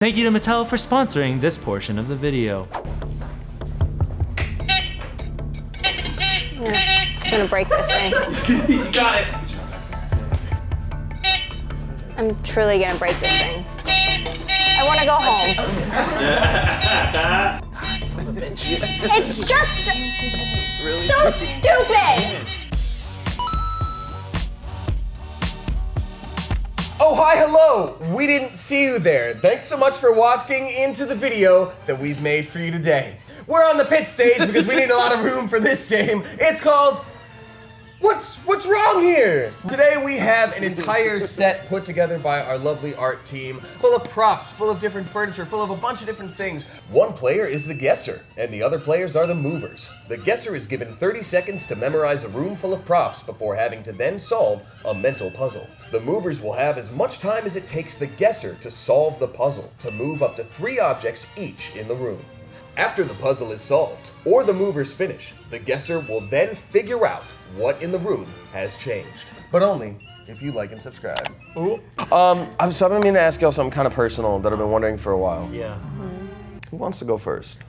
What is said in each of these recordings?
Thank you to Mattel for sponsoring this portion of the video. I'm gonna break this thing. You got it. I'm truly gonna break this thing. I wanna go home. It's just so stupid! Oh, hi, hello! We didn't see you there. Thanks so much for walking into the video that we've made for you today. We're on the pit stage because we need a lot of room for this game. It's called What's Wrong Here? Today we have an entire set put together by our lovely art team, full of props, full of different furniture, full of a bunch of different things. One player is the guesser, and the other players are the movers. The guesser is given 30 seconds to memorize a room full of props before having to then solve a mental puzzle. The movers will have as much time as it takes the guesser to solve the puzzle, to move up to 3 objects each in the room. After the puzzle is solved, or the movers finish, the guesser will then figure out what in the room has changed. But only if you like and subscribe. Ooh. I've been meaning to ask y'all something kind of personal that I've been wondering for a while. Yeah. Who wants to go first?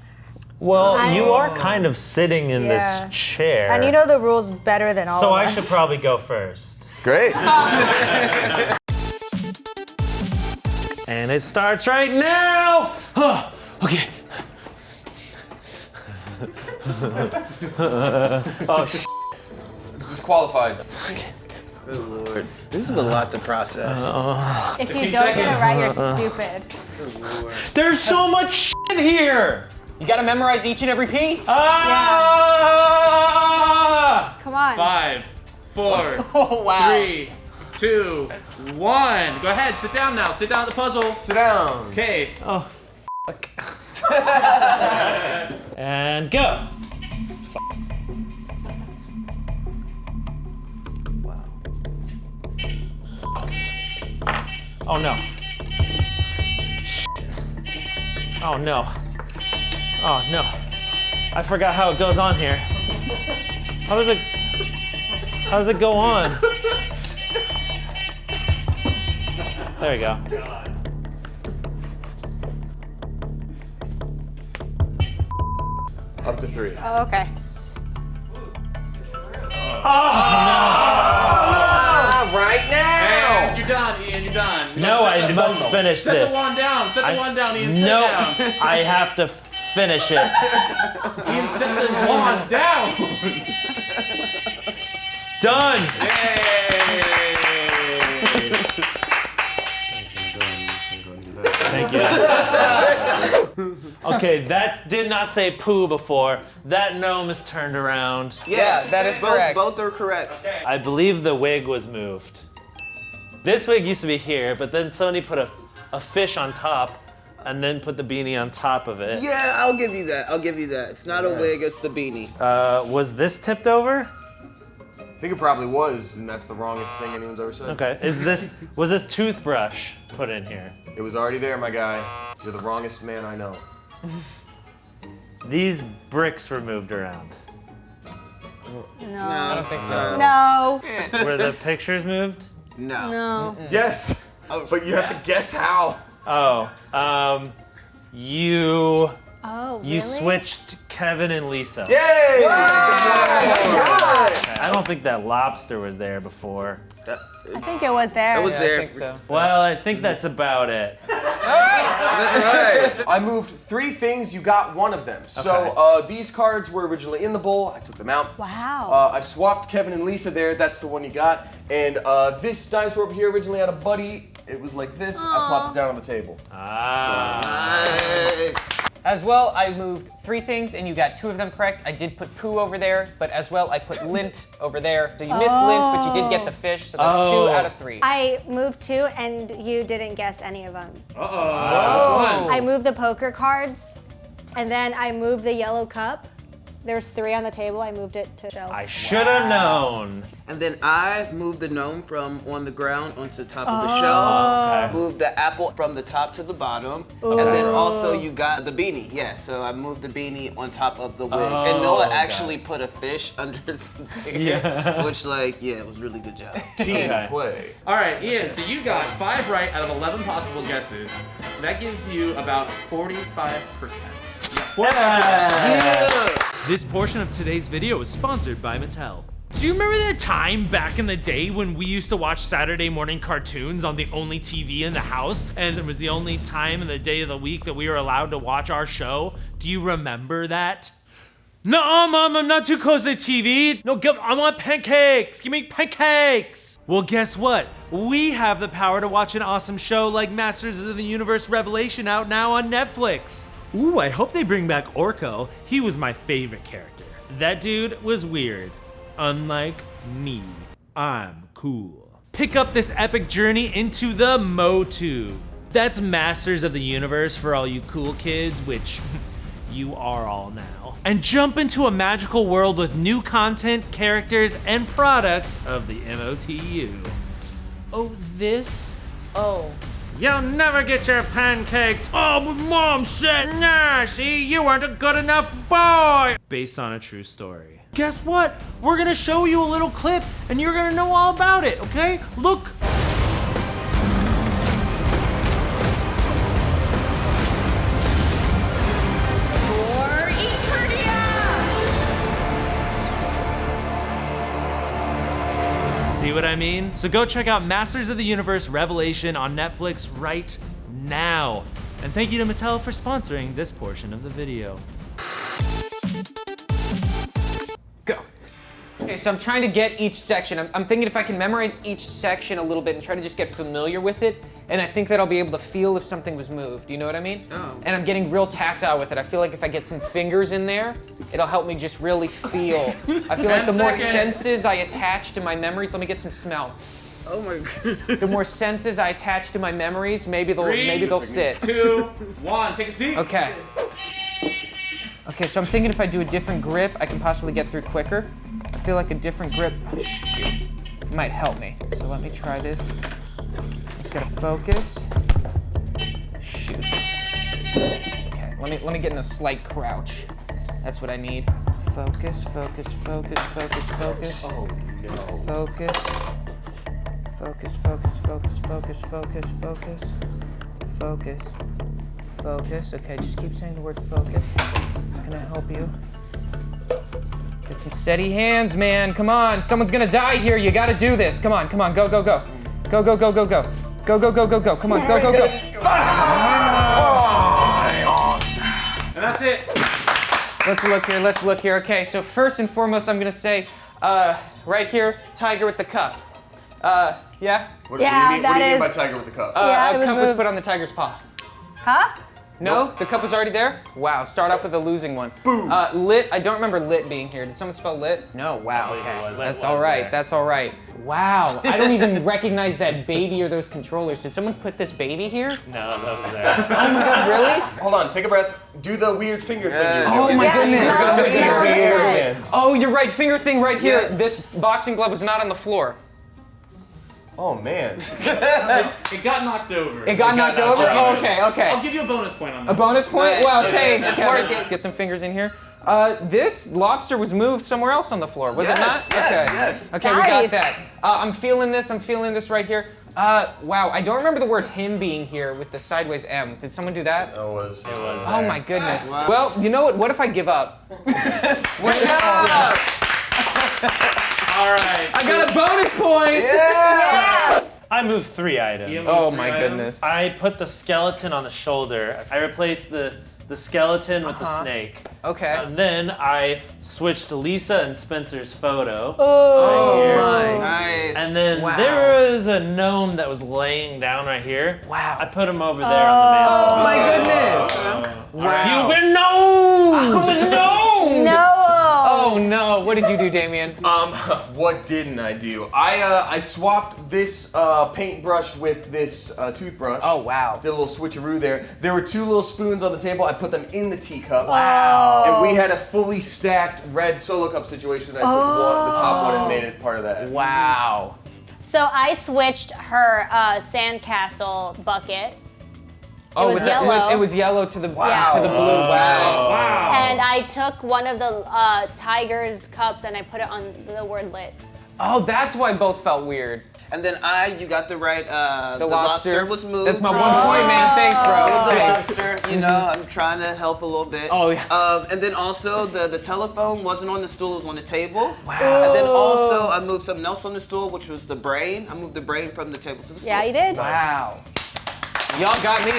Well, you are kind of sitting in this chair. And you know the rules better than all so of I us. should probably go first. Great. And it starts right now! Oh, okay. Oh, Disqualified. Good Lord. This is a lot to process. If you don't get it right, you're stupid. Good Lord. There's so much shit here! You gotta memorize each and every piece. Ah! Come on. 5, 4, Oh, wow. 3, 2, 1. Go ahead, sit down now. Sit down at the puzzle. Sit down. Okay. Oh, fuck. And go. Wow. Oh no. Oh no. Oh no. I forgot how it goes on here. How does it go on? There we go. Up to 3. Oh, okay. Right now! And you're done, Ian. You're done. No, I must finish Set this. the wand down. Set the wand down, Ian. Sit No, down. I have to finish it. Ian, set the wand down. Done. Thank you. Okay, that did not say poo before. That gnome is turned around. Yeah, that is correct. Both are correct. I believe the wig was moved. This wig used to be here, but then somebody put a fish on top and then put the beanie on top of it. Yeah, I'll give you that. It's not a wig, it's the beanie. Was this tipped over? I think it probably was, and that's the wrongest thing anyone's ever said. Okay, was this toothbrush put in here? It was already there, my guy. You're the wrongest man I know. These bricks were moved around. No. I don't think so. No. Were the pictures moved? No. No. Yes, but you have to guess how. Oh, you Oh, really? you switched Kevin and Lisa. Yay! I don't think that lobster was there before. I think it was there. It was Yeah, there. I think so. Well, I think that's about it. Alright. I moved 3 things, you got 1 of them. So these cards were originally in the bowl, I took them out. Wow. I swapped Kevin and Lisa there, that's the one you got. And this dinosaur over here originally had a buddy. It was like this, I plopped it down on the table. Ah. Nice. As well, I moved 3 things and you got 2 of them correct. I did put poo over there, but as well, I put lint over there. So you missed lint, but you did get the fish, so that's 2 out of 3. I moved 2 and you didn't guess any of them. Uh-oh. Which one? I moved the poker cards, and then I moved the yellow cup, There's 3 on the table. I moved it to shelf. I should have known. And then I moved the gnome from on the ground onto the top of the shelf. Okay. Moved the apple from the top to the bottom. And then also you got the beanie. Yeah, so I moved the beanie on top of the wig. And Noah actually put a fish under there, which it was really good job. Team play. All right, Ian, so you got 5 right out of 11 possible guesses. That gives you about 45%. This portion of today's video is sponsored by Mattel. Do you remember that time back in the day when we used to watch Saturday morning cartoons on the only TV in the house, and it was the only time in the day of the week that we were allowed to watch our show? Do you remember that? No, Mom, I'm not too close to the TV. No, I want pancakes. Give me pancakes. Well, guess what? We have the power to watch an awesome show like Masters of the Universe Revelation out now on Netflix. Ooh, I hope they bring back Orko. He was my favorite character. That dude was weird. Unlike me, I'm cool. Pick up this epic journey into the MoTube. That's Masters of the Universe for all you cool kids, which you are all now. And jump into a magical world with new content, characters, and products of the MOTU. Oh, this? Oh. You'll never get your pancakes. Oh, but Mom said, nah, see, you weren't a good enough boy. Based on a true story. Guess what? We're gonna show you a little clip and you're gonna know all about it, okay? Look. See what I mean? So go check out Masters of the Universe Revelation on Netflix right now. And thank you to Mattel for sponsoring this portion of the video. Go. Okay, so I'm trying to get each section. I'm thinking if I can memorize each section a little bit and try to just get familiar with it, and I think that I'll be able to feel if something was moved. You know what I mean? Oh. And I'm getting real tactile with it. I feel like if I get some fingers in there, it'll help me just really feel. I feel like the more senses I attach to my memories, let me get some smell. Oh my god. The more senses I attach to my memories, maybe they'll sit. 2, 1, take a seat. Okay. Okay, so I'm thinking if I do a different grip, I can possibly get through quicker. I feel like a different grip, might help me. So let me try this. Just gotta focus. Shoot. Okay, let me get in a slight crouch. That's what I need. Focus, focus, focus, focus, focus. Oh no. Focus. Focus, focus, focus, focus, focus, focus. Focus. Focus. Okay, just keep saying the word focus. It's gonna help you. Get some steady hands, man. Come on. Someone's gonna die here. You gotta do this. Come on, come on. Go, go, go. Go, go, go, go, go. Go, go, go, go, go. Come on, go, go, go. And that's it. Let's look here. Okay, so first and foremost, I'm gonna say, right here, tiger with the cup. Yeah? What do you mean by tiger with the cup? Yeah, it a was cup was moved. put on the tiger's paw. Huh? No? The cup was already there? Wow, start off with a losing one. Boom. Lit, I don't remember lit being here. Did someone spell lit? No, wow, okay. That's all right, that's all right. Wow, I don't even recognize that baby or those controllers. Did someone put this baby here? No, that was there. Oh my god, really? Hold on, take a breath. Do the weird finger thing you're Oh doing. my goodness. Smell it. Oh, you're right, finger thing right here. This boxing glove was not on the floor. Oh man. It got knocked over. It got knocked over? Oh, okay, okay. I'll give you a bonus point on that. A bonus point? Wow, Yeah, thanks. that's Kevin. working. Let's get some fingers in here. This lobster was moved somewhere else on the floor, was it not? Yes. Okay, we got Nice. that. I'm feeling this right here. Wow, I don't remember the word him being here with the sideways M. Did someone do that? It was Oh my goodness. Wow. Well, you know what? What if I give up? All right. I got a bonus point! Yeah. I moved 3 items. Ian Oh moved my 3 items. goodness. I put the skeleton on the shoulder. I replaced the skeleton with the snake. Okay. And then I switched to Lisa and Spencer's photo. Oh here. my. Nice. And then Wow. there was a gnome that was laying down right here. Wow. I put him over there on the mantle. Oh my goodness. Wow. You've been gnome! I was gnome! No. Oh no, What did you do, Damien? What didn't I do? I swapped this paintbrush with this toothbrush. Oh, wow. Did a little switcheroo there. There were 2 little spoons on the table. I put them in the teacup. Wow. And we had a fully stacked red solo cup situation. I took the top one and made it part of that. Wow. So I switched her sandcastle bucket. It was yellow. It was yellow to the to the blue. Yeah. Wow. And I took one of the tiger's cups and I put it on the word lit. Oh, that's why both felt weird. And then you got the right, the lobster was moved. That's my 1 point, man. Thanks, bro. The Thanks. lobster, you know, I'm trying to help a little bit. Oh, yeah. And then also the telephone wasn't on the stool, it was on the table. Wow. And then also I moved something else on the stool, which was the brain. I moved the brain from the table to the stool. Yeah, you did. Wow. Y'all got me.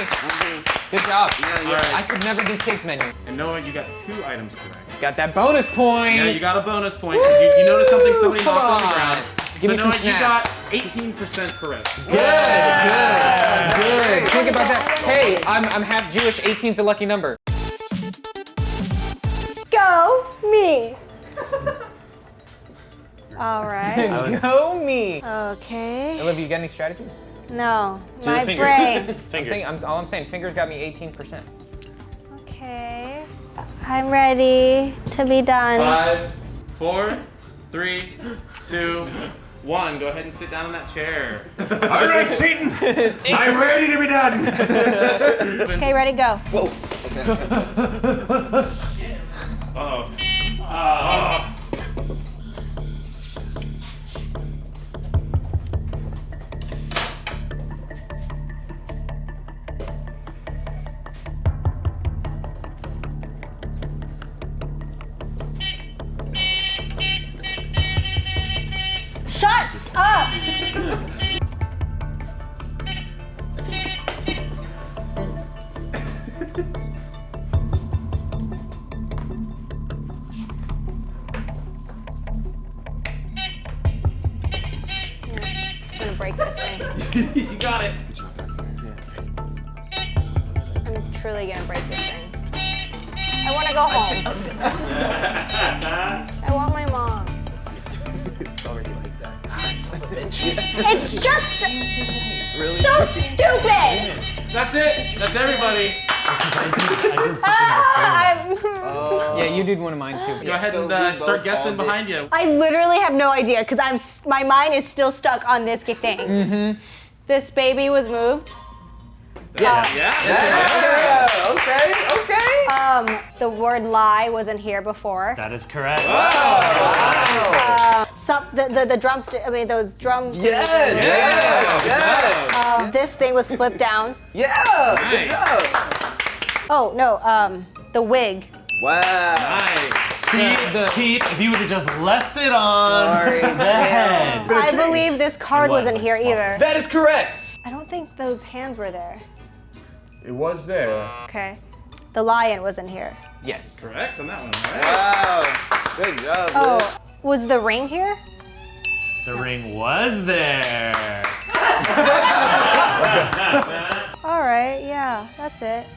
Good job. Yeah. I could never do kids menu. And Noah, you got 2 items correct. Got that bonus point. Yeah, you got a bonus point because you noticed something somebody Come knocked on the on. ground. Give So me some Noah, you got snaps. 18% correct. Good. Think about that. Hey, I'm half Jewish. 18's a lucky number. Go me. All right. Go me. Okay. Olivia, you got any strategy? No, Do my the fingers. brain. Fingers. All I'm saying, fingers got me 18%. Okay. I'm ready to be done. 5, 4, 3, 2, 1. Go ahead and sit down in that chair. All right, Satan. I'm ready to be done. Okay, ready, go. Whoa. Uh-oh. Shut up! I'm gonna break this thing. You got it. I'm truly gonna break this thing. I wanna go home. I want my mom. It's just so stupid! That's it. That's everybody. Yeah, you did one of mine too. Go ahead so we and both start guessing called it. behind you. I literally have no idea because my mind is still stuck on this thing. Mm-hmm. This baby was moved. Yeah. Okay. The word lie wasn't here before. That is correct. The drumstick. I mean, those drums. Yes. This thing was flipped down. Yeah. Nice. Oh no. The wig. Wow. Nice. See, Keith, if you would have just left it on Sorry. the head. I believe this card It was wasn't here small. either. That is correct. I don't think those hands were there. It was there. Okay. The lion wasn't here. Yes. Correct on that one. All right. Wow. Good job. Oh, was the ring here? The ring was there. All right, yeah, that's it.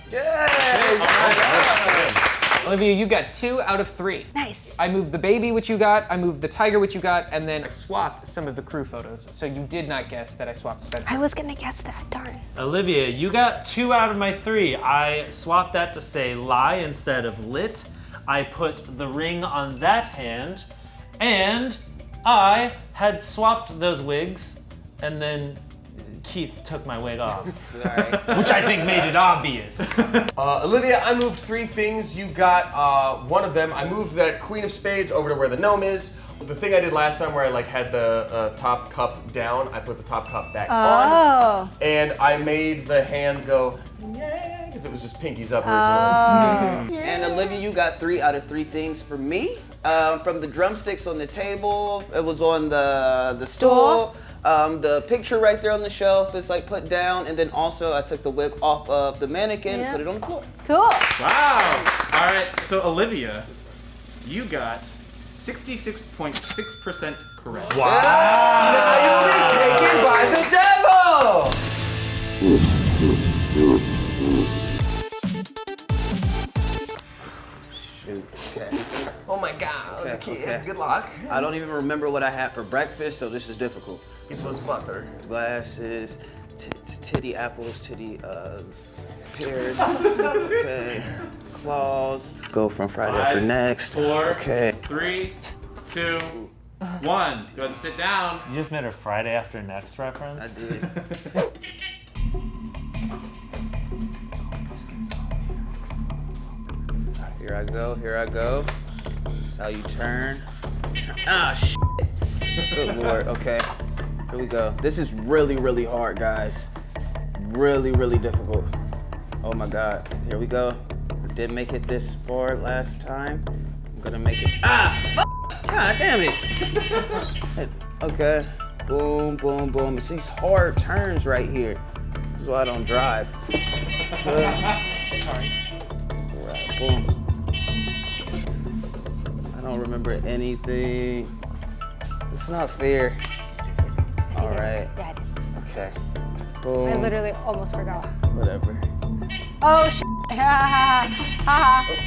Olivia, you got 2 out of 3. Nice. I moved the baby, which you got. I moved the tiger, which you got, and then I swapped some of the crew photos. So you did not guess that I swapped Spencer. I was gonna guess that, darn. Olivia, you got 2 out of my 3. I swapped that to say lie instead of lit. I put the ring on that hand, and I had swapped those wigs, and then Keith took my wig off, which I think made it obvious. Olivia, I moved 3 things. You got one of them. I moved that Queen of Spades over to where the gnome is. The thing I did last time where I had the top cup down, I put the top cup back on. And I made the hand go, yeah, because it was just pinkies up originally. And Olivia, you got 3 out of 3 things for me. From the drumsticks on the table, it was on the stool. The picture right there on the shelf is put down, and then also I took the wig off of the mannequin and put it on the floor. Cool. Wow. All right. So Olivia, you got 66.6% correct. Wow! Now you'll be taken by the devil! Oh my god. Okay, Keith, okay. good luck. I don't even remember what I had for breakfast, so this is difficult. It was butter. Glasses, titty apples, titty pears. Okay. Claws. Go from Friday after 5, next. 4, Okay. 3, 2, 1. Go ahead and sit down. You just made a Friday After Next reference? I did. Here I go, here I go. That's how you turn. Ah, shit. Good Lord, okay. Here we go. This is really, really hard, guys. Really, really difficult. Oh my God, here we go. Didn't make it this far last time. I'm gonna make it. Ah, fuck! God damn it. Okay, boom, boom, boom. It's these hard turns right here. This is why I don't drive. Sorry. Right, boom. I don't remember anything. It's not fair. All right. Yeah, I did. Okay. Boom. I literally almost forgot. Whatever. Oh, shit. Ha ha ha ha.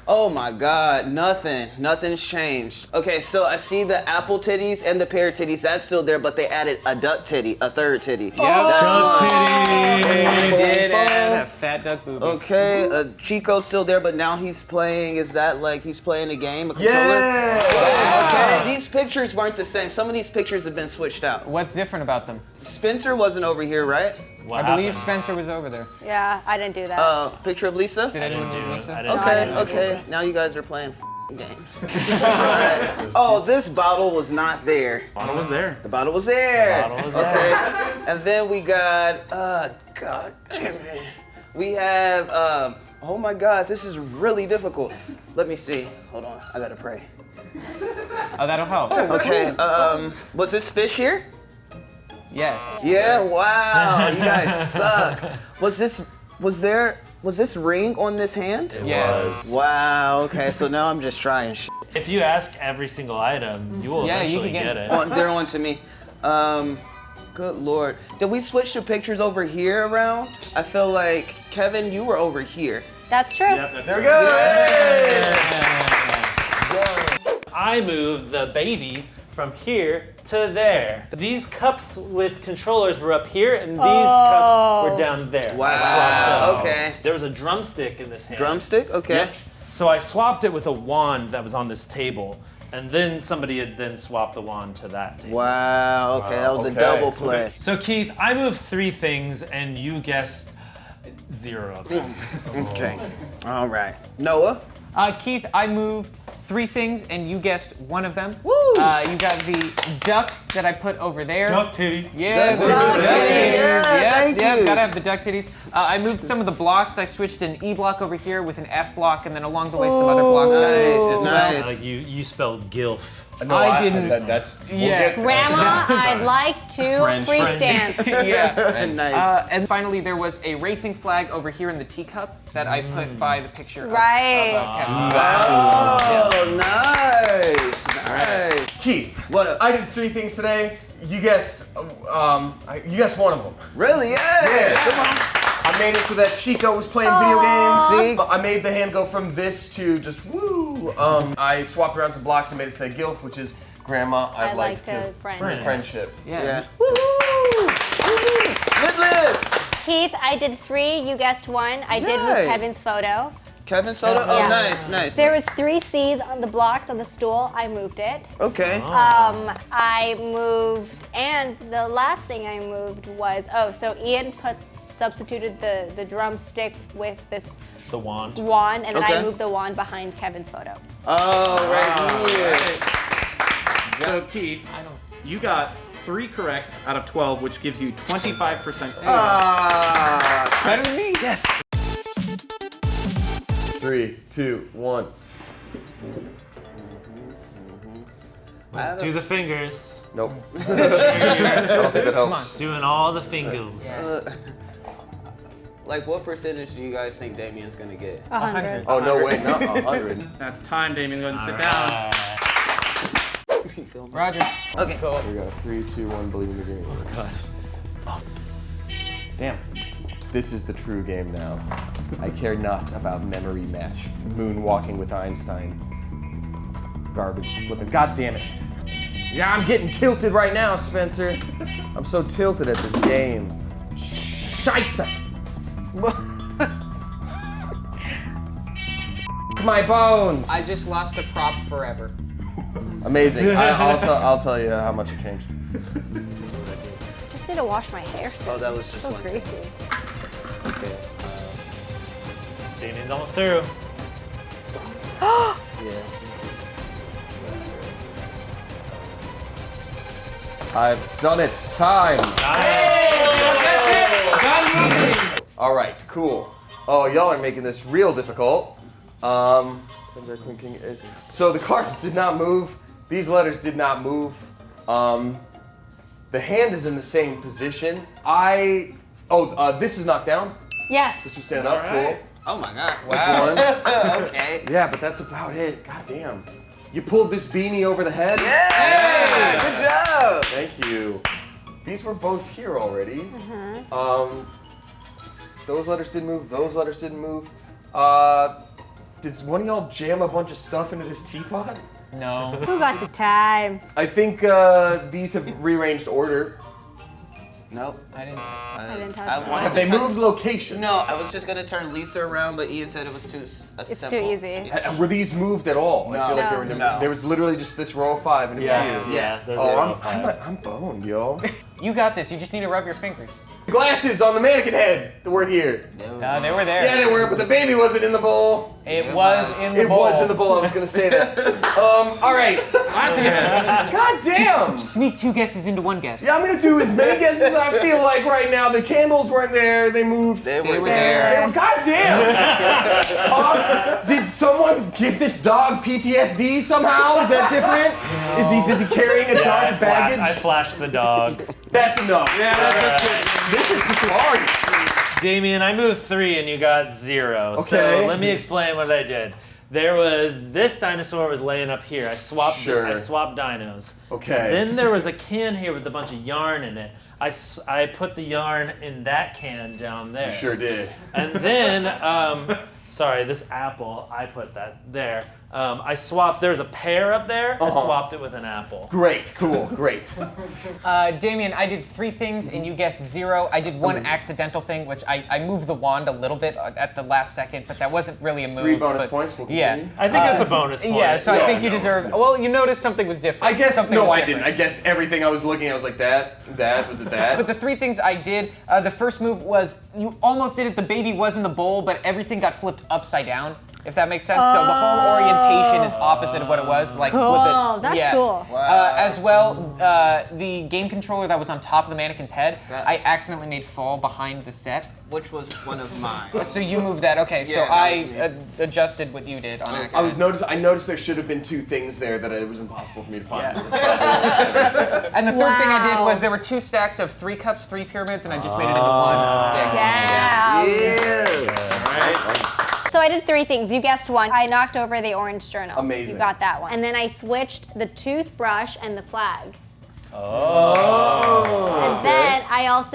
Oh my God, nothing's changed. Okay, so I see the apple titties and the pear titties, that's still there, but they added a duck titty, a third titty. Yep. Duck titty. We did add a fat duck booby. Okay, Chico's still there, but now he's playing, is that like he's playing a game, a controller? Yeah! Okay, these pictures weren't the same. Some of these pictures have been switched out. What's different about them? Spencer wasn't over here, right? What I believe happened? Spencer was over there. Yeah, I didn't do that. Picture of Lisa? Did I anyone didn't do it. Lisa? I didn't Okay, do it. okay. Now you guys are playing games. Alright. Oh, this bottle was not there. Bottle was there. The bottle was there. The bottle was Okay. And then we got, God damn it. We have, oh my God, this is really difficult. Let me see. Hold on, I gotta pray. Oh, that'll help. Okay, was this fish here? Yes. Yeah, wow, you guys suck. Was this ring on this hand? Yes. Wow, okay, so now I'm just trying shit. If you ask every single item, you will Yeah, you eventually can get get- it. They're on to me. Good Lord. Did we switch the pictures over here around? I feel like, Kevin, you were over here. That's true. Yep, that's There we right. go! I moved the baby from here to there. These cups with controllers were up here, and these cups were down there. Wow, I swapped those. okay. There was a drumstick in this hand. Drumstick? Okay. Yep. So I swapped it with a wand that was on this table, and then somebody had then swapped the wand to that table. Wow, okay, that was a okay. double play. So Keith, I moved 3 things, and you guessed 0 of them. Okay. All right. Noah? Keith, I moved 3 things and you guessed 1 of them. Woo! You got the duck that I put over there. Duck titty. Yeah, Duck the titties. Yeah, thank you. gotta have the duck titties. I moved some of the blocks. I switched an E block over here with an F block, and then along the way some other blocks got it as well. Nice. Like you spelled gilf. No, I didn't- That's. Yeah. Grandma, I'd like to freak French. dance. Yeah. Nice. And finally, there was a racing flag over here in the teacup that I put by the picture of- Right. of Kevin. Oh, nice. Nice. Keith, What up? I did 3 things today. You guessed, you guessed 1 of them. Really? Yeah. Come on. I made it so that Chico was playing video games. See? I made the hand go from this to just woo. I swapped around some blocks and made it say GILF, which is Grandma, I'd like to friendship. Yeah. Woo-hoo! Live. Keith, I did 3. You guessed 1. I did Nice. with Kevin's photo. Kevin's photo? Oh, Yeah. nice, nice. There was 3 C's on the blocks on the stool. I moved it. Okay. I moved, and the last thing I moved was, so Ian substituted the drumstick with this The wand. wand, and then Okay. I moved the wand behind Kevin's photo. Oh, right here. So Keith, you got 3 correct out of 12, which gives you 25%. Ah. Better than me. Yes. 3, 2, 1. Do the fingers. Nope. I don't think that helps. Doing all the fingers. Like, what percentage do you guys think Damien's gonna get? 100. Oh, no, wait, not 100. That's time, Damien. Go ahead and sit down. Roger. Okay. We got 3, 2, 1, believe in the game. Damn. This is the true game now. I care not about memory match. Moonwalking with Einstein. Garbage flipping. God damn it. Yeah, I'm getting tilted right now, Spencer. I'm so tilted at this game. Scheisse! My bones! I just lost a prop forever. Amazing. I'll tell you how much it changed. Just need to wash my hair. Oh, that was just So one. greasy. Okay. Damien's almost through. Yeah. I've done it. Time. All right. Cool. Oh, y'all are making this real difficult. So the cards did not move. These letters did not move. The hand is in the same position. This is knocked down. Yes. This was stand up. Cool. Oh my god. Wow. Okay. Yeah, but that's about it. God damn. You pulled this beanie over the head? Yeah! Good job! Thank you. These were both here already. Those letters didn't move. Those letters didn't move. Did one of y'all jam a bunch of stuff into this teapot? No. Who got the time? I think these have rearranged order. Nope. I didn't. I didn't touch I that. wanted Have to they touch- moved location? No, I was just gonna turn Lisa around, but Ian said it was too simple. It's too easy. Were these moved at all? I feel like No. there was literally just this row of 5 and it was here. Yeah. There's Oh, I'm boned, yo. You got this. You just need to rub your fingers. Glasses on the mannequin head that weren't here. No, they were there. Yeah, they were, but the baby wasn't in the bowl. It was in the It bowl. was in the bowl. I was gonna say that. All right. Last guess. God damn. Sneak 2 guesses into 1 guess. Yeah, I'm gonna do as many guesses as I feel like right now. The candles weren't there. They moved. They were were there. there. God damn. Did someone give this dog PTSD somehow? Is that different? Is he carrying a dark baggage? I flashed the dog. That's enough. Yeah, that's good. This is hard. Damien, I moved 3 and you got 0. Okay. So let me explain what I did. This dinosaur was laying up here. I swapped dinos. Okay. Then there was a can here with a bunch of yarn in it. I put the yarn in that can down there. You sure did. And then, this apple, I put that there. I swapped, there's a pear up there, I swapped it with an apple. Great, cool, great. Damien, I did 3 things and you guessed 0. I did 1 accidental thing, which I moved the wand a little bit at the last second, but that wasn't really a move. 3 bonus but- points. We'll Yeah. continue. I think that's a bonus point. Yeah, so I think you deserve. Well, you noticed something was different. I guess Something no, was I different. didn't. I guessed everything I was looking at. I was like that. Was it that? But the 3 things I did, the first move was you almost did it. The baby was in the bowl, but everything got flipped upside down. If that makes sense. So the whole orientation is opposite of what it was. Like Cool. flip it. That's yeah. cool. As well, the game controller that was on top of the mannequin's head, I accidentally made fall behind the set. Which was one of mine. So you moved that. Okay, so Yeah, that I was adjusted what you did on accident. I noticed there should have been 2 things there that it was impossible for me to find. Yeah. And the third thing I did Wow. was there were 2 stacks of 3 cups, 3 pyramids, and I just made it into 1 of 6. Damn. So I did 3 things. You guessed 1. I knocked over the orange journal. Amazing. You got that one. And then I switched the toothbrush and the flag. And then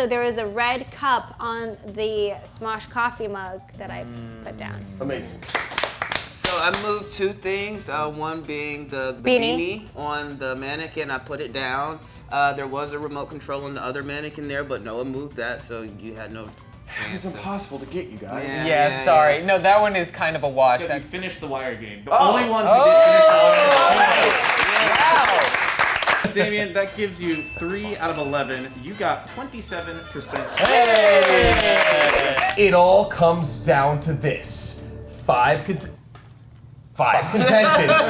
there was a red cup on the Smosh coffee mug that I put down. Amazing. So I moved 2 things. One being the beanie on the mannequin. I put it down. There was a remote control on the other mannequin there, but no one moved that, so you had no It chance. was impossible to get you guys. Yeah. Yeah, sorry. No, that one is kind of a wash. Because That, you finished the wire game. The only one who didn't finish the wire game. Damien, that gives you 3 out of 11. You got 27%. It all comes down to this. 5 contestants,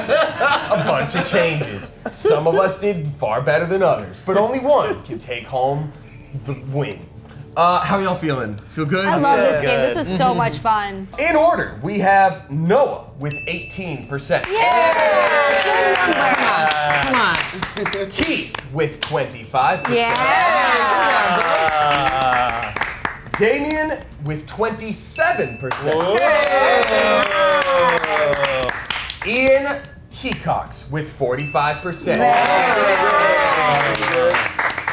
a bunch of changes. Some of us did far better than others, but only one can take home the win. How y'all feeling? Feel good? I love this game. This was so much fun. In order, we have Noah with 18%. come on. Keith with 25%. Yeah. Damien with 27%. Ian Hecox with 45%.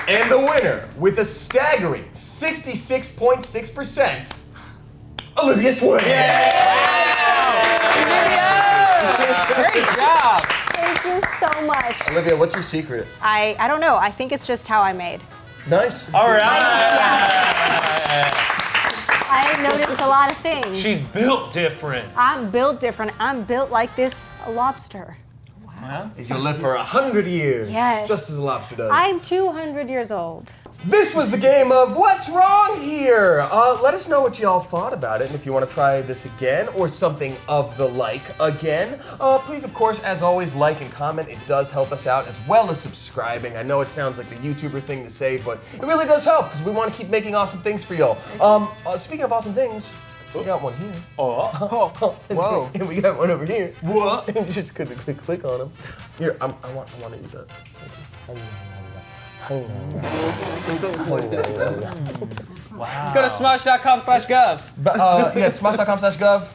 And the winner, with a staggering 66.6%, Olivia Swain. Great job. Thank you so much. Olivia, what's your secret? I don't know. I think it's just how I'm made. Nice. All right. I noticed a lot of things. She's built different. I'm built different. I'm built like this lobster. You'll live for 100 years. Yes. Just as a lobster does. I'm 200 years old. This was the game of What's Wrong Here? Let us know what y'all thought about it, and if you want to try this again or something of the like again, please, of course, as always, like and comment. It does help us out, as well as subscribing. I know it sounds like the YouTuber thing to say, but it really does help because we want to keep making awesome things for y'all. Speaking of awesome things, we got one here. Whoa. And we got one over here. What? You just click on them. Here, I want to eat that. Go to smosh.com/gov. Yeah, smosh.com/gov.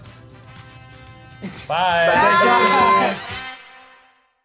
Bye.